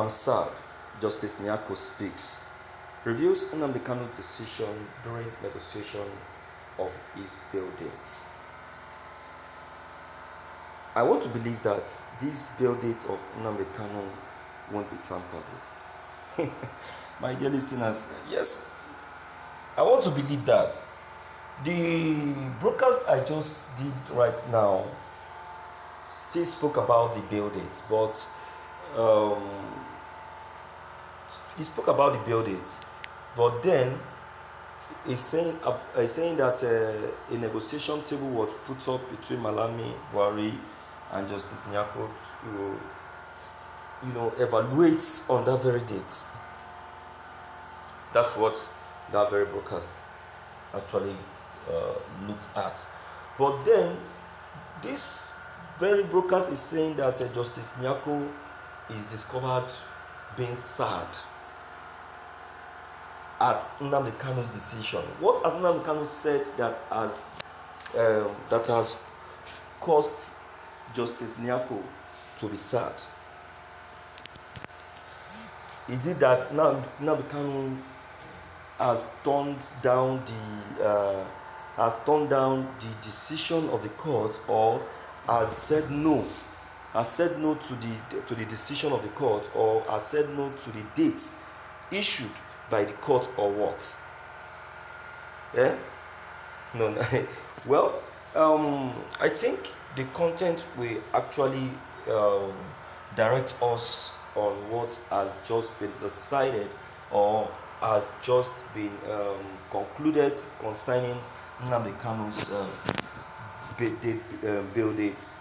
I'm sad, Justice Niako speaks. Reviews Nnamdi Kanu's decision during negotiation of his bail date. I want to believe that this bail date of Nnamdi Kanu won't be tampered with. My dear listeners, yes, I want to believe that. The broadcast I just did right now still spoke about the bail date, but he spoke about the bail date, but then he's saying that a negotiation table was put up between Malami, Buhari, and Justice Niako to evaluate on that very date. That's what that very broadcast actually looked at. But then this very broadcast is saying that Justice Niako is discovered being sad at Nnamdi Kanu's decision. What has Nnamdi Kanu said that has caused Justice Niako to be sad? Is it that Nnamdi Kanu has turned down the decision of the court, or has said no to the decision of the court, or has said no to the date issued by the court, or what? No. Well, I think the content will actually direct us on what has just been decided or has just been concluded concerning Nnamdi Kanu's bail date.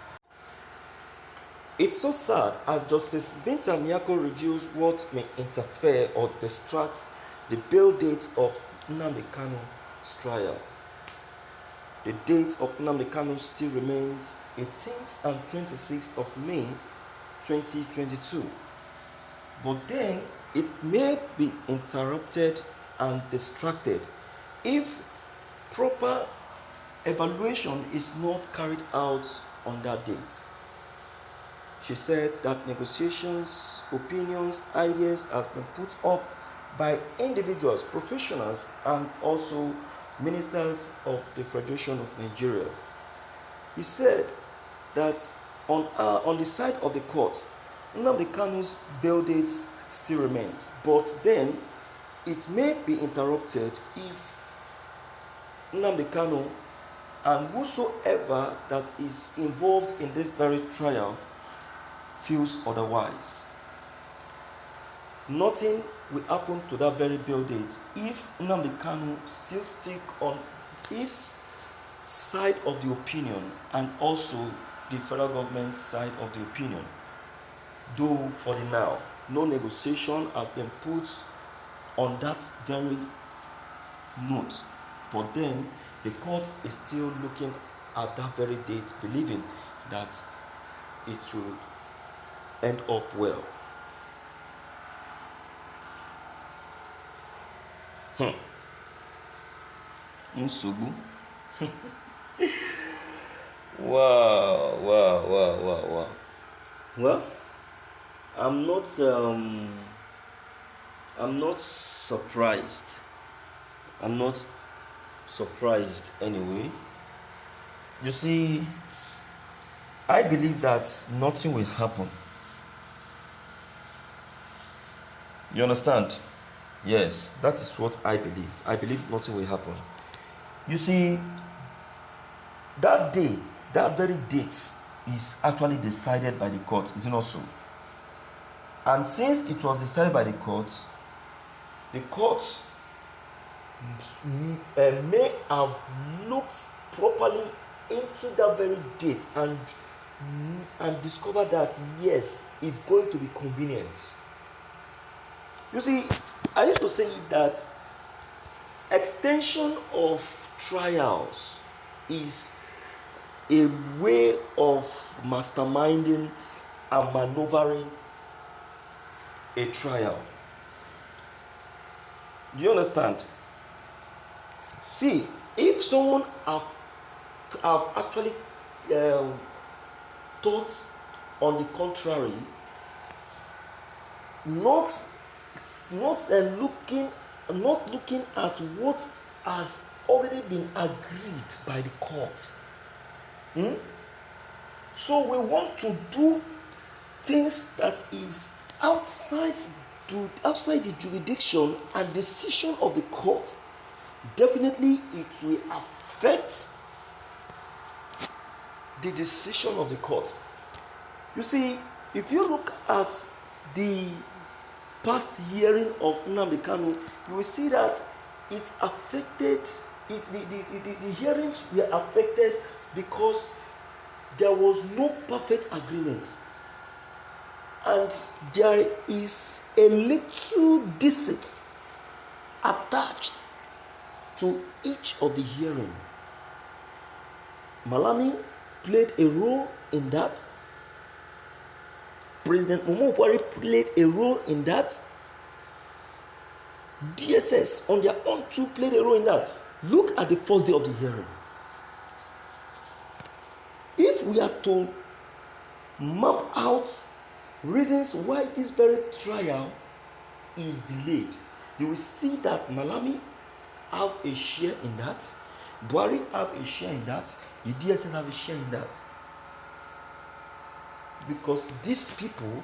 It's so sad as Justice Binta Niako reviews what may interfere or distract the bail date of Nnamdi Kanu's trial. The date of Nnamdi Kanu still remains 18th and 26th of May 2022. But then it may be interrupted and distracted if proper evaluation is not carried out on that date. She said that negotiations, opinions, ideas has been put up by individuals, professionals, and also ministers of the Federation of Nigeria. He said that on the side of the court, Nnamdi Kanu's bail date still remains, but then it may be interrupted if Nnamdi Kanu and whosoever that is involved in this very trial feels otherwise. Nothing will happen to that very bail date if Nnamdi Kanu still stick on his side of the opinion and also the federal government side of the opinion. Though for the now, no negotiation has been put on that very note, but then the court is still looking at that very date, believing that it will end up well. Nsubu. Wow. Well, I'm not surprised. I'm not surprised anyway. You see, I believe that nothing will happen. You understand? Yes, that is what I believe. I believe nothing will happen. You see, that very date is actually decided by the court, is it not so? And since it was decided by the court may have looked properly into that very date and discovered that yes, it's going to be convenient. You see, I used to say that extension of trials is a way of masterminding and maneuvering a trial. Do you understand? See, if someone have actually thought on the contrary, not looking at what has already been agreed by the court. So we want to do things that is outside the jurisdiction and decision of the court. Definitely it will affect the decision of the court. You see, if you look at the past hearing of Nnamdi Kanu, you will see that it affected the hearings were affected because there was no perfect agreement, and there is a little deceit attached to each of the hearing. Malami played a role in that. President Muhammadu Buhari played a role in that. DSS on their own too played a role in that. Look at the first day of the hearing. If we are to map out reasons why this very trial is delayed, you will see that Malami have a share in that, Buhari have a share in that, the DSS have a share in that. Because these people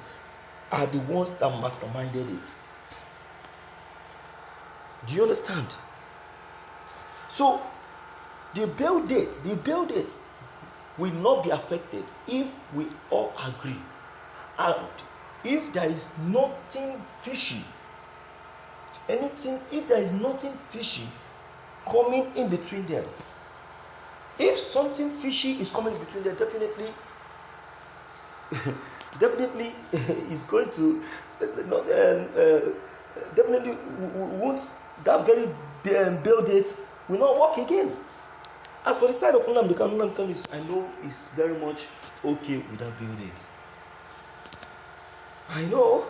are the ones that masterminded it. Do you understand? So the bail date will not be affected if we all agree. And if there is nothing fishy, if there is nothing fishy coming in between them, if something fishy is coming in between them, definitely is going to definitely once that very bail date will not work again. As for the side of Nnamdi Kanu, I know is very much okay with that bail date. I know.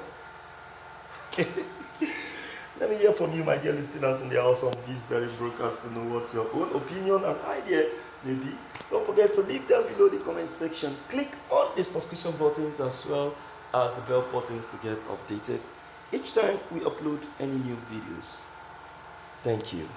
Let me hear from you, my dear listeners in the house of this very broadcast, to know what's your own opinion and idea maybe. Don't forget to leave them below the comment section. Click on the subscription buttons as well as the bell buttons to get updated each time we upload any new videos. Thank you.